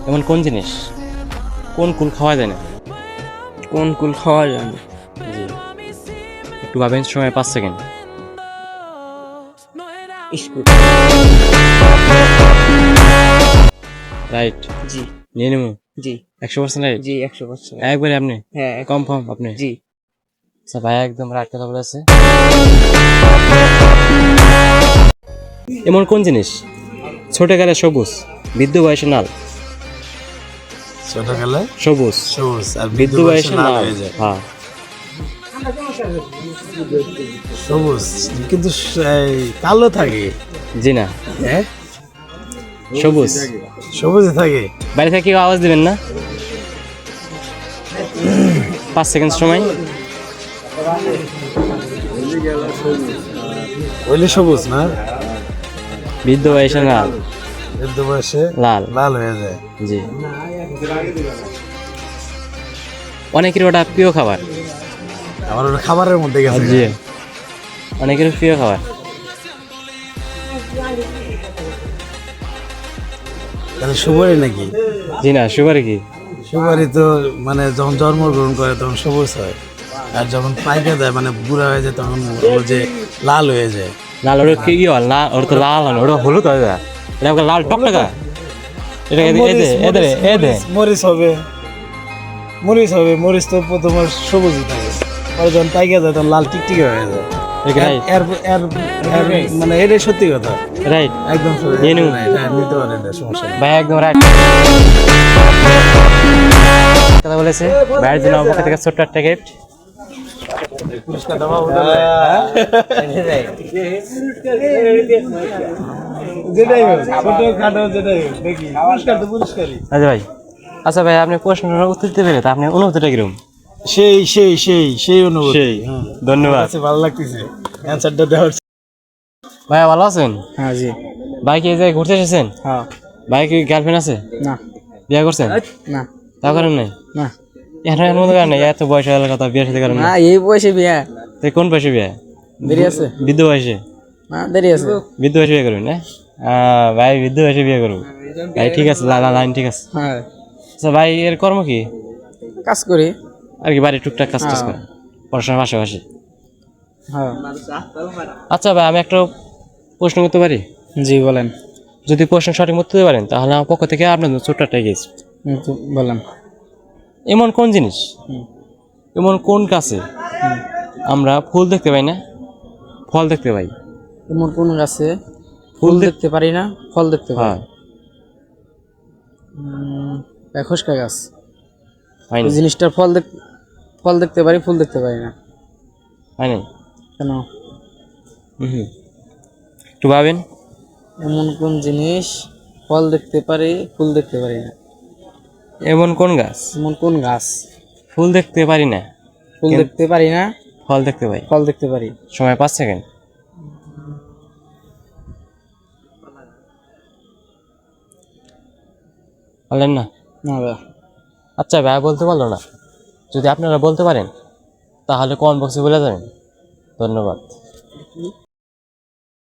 এমন কোন জিনিস, কোন কুল খাওয়া যায় না? কোন কুল খাওয়া যায় না? জি, একটু ভাবেন, সময় 5 সেকেন্ড। স্কুল। রাইট। জি নিয়ে নেবো। জি 100% রাইট। জি 100%। একবারে আপনি হ্যাঁ কনফার্ম আপনি? জি। আচ্ছা ভাই, একদম রাইট কথা বলেছে। এমন কোন জিনিস ছোট গেলে সবুজ, বৃদ্ধ বয়সে লাল? ছোটকালে সবুজ, সবুজ আর বৃদ্ধ বয়সে লাল হয়ে যায়। হ্যাঁ। সবুজ কিন্তু কালো থাকে। জি না, হ্যাঁ, সবুজ। সবুজে থাকে। বাইরে থেকে কেউ আওয়াজ দিবেন না। 5 সেকেন্ড সময়। ওইলে সবুজ না, বৃদ্ধ বয়সে লাল। বৃদ্ধ বয়সে লাল। লাল হয়ে যায়। জি, অনেকের ওটা প্রিয় খাবার। আমার ওটা খাবারের মধ্যে গেছে। জি, অনেকের প্রিয় খাবার। তাহলে সুপারি নাকি? জি না, সুপারি কি? সুপারি তো মানে যখন জন্মগ্রহণ করে তখন সবুজ হয়, আর যখন পাইকে যায় মানে বুড়া হয়ে যায় তখন হলো যে লাল হয়ে যায়। লাল, ওটা কি হয়? লাল, ওটা তো লাল হয় না, ওটা হলুদ হয়ে যায়। এটা আমাকে লাল টকটকা। এটা মরিচ হবে, মরিচ হবে, মরিচ তো তোমার সবুজই থাকে, পরে যখন পাইকে যায় তখন লাল টিকটিকে হয়ে যায়। রাইট মানে এটাই সত্যি কথা, রাইট। একদম সত্যি। নিয়ে নিন। হ্যাঁ, নিতে পারেন, এটা সমস্যা নেই। ভাই একদম রাইট কথা বলেছে। ভাইয়ের জন্য আমার পক্ষ থেকে ছোট্ট একটা গিফট। যেটাই হোক, ছোট খাটো যেটাই হোক, দেখি পুরস্কার তো পুরস্কারই। আচ্ছা ভাই, আচ্ছা ভাই, আপনি প্রশ্নের উত্তর দিতে পেরে তা আপনি অনুভূতিটা কিরকম? সেই সেই সেই সেই অনুভূতি। সেই, ধন্যবাদ। আচ্ছা, ভালো লাগতেছে অ্যানসারটা দেওয়ার। ভাই ভালো আছেন? হ্যাঁ জি। ভাই কি এই জায়গায় ঘুরতে এসেছেন? হ্যাঁ। ভাই কি গার্লফ্রেন্ড আছে? না বিয়ে করছেন? না তা করেন নাই? না এখন এর মধ্যে করেন নাই? এত বয়স হয়ে গেল কথা, বিয়ে সাথে করেন না, না? এই বয়সে বিয়া? তো কোন বয়সে বিয়ে? দেরি আছে। বৃদ্ধ বয়সে? না, দেরি আছে। বৃদ্ধ বয়সে বিয়ে করবেন না? ভাই বৃদ্ধ বয়সে বিয়ে করবো। ভাই ঠিক আছে, লাইন ঠিক আছে। হ্যাঁ, আচ্ছা ভাই, এর কর্ম কি? কাজ করি। আর কি বাড়ি টুকটাক কাজ টাজ করে, পড়াশোনার পাশাপাশি? হ্যাঁ। আচ্ছা ভাই, আমি একটা প্রশ্ন করতে পারি? জি বলেন। যদি প্রশ্ন সঠিক উত্তর দিতে পারেন তাহলে আমার পক্ষ থেকে আপনার জন্য ছোট্ট একটা গিফট। তো বলেন। এমন কোন জিনিস, এমন কোন গাছে আমরা ফুল দেখতে পাই না, ফল দেখতে পাই? এমন কোন গাছে ফুল ফুল দেখতে পারি না, ফল দেখতে পাই? হ্যাঁ, খসকা গাছ। হয় ওই না? জিনিসটার ফল দেখতে পারি, ফুল দেখতে পারি না হয় না? কেন? একটু ভাবেন। এমন কোন জিনিস ফল দেখতে পারি, ফুল দেখতে পারি না? এমন কোন গাছ এমন কোন গাছ ফুল দেখতে পারি না, ফুল দেখতে পারি না, ফল দেখতে পাই? ফল দেখতে পারি? সময় 5 সেকেন্ড। বললেন না? না ভাই। আচ্ছা ভাই, বলতে পারলো না। যদি আপনারা বলতে পারেন তাহলে কমেন্ট বক্সে বলে যাবেন। ধন্যবাদ।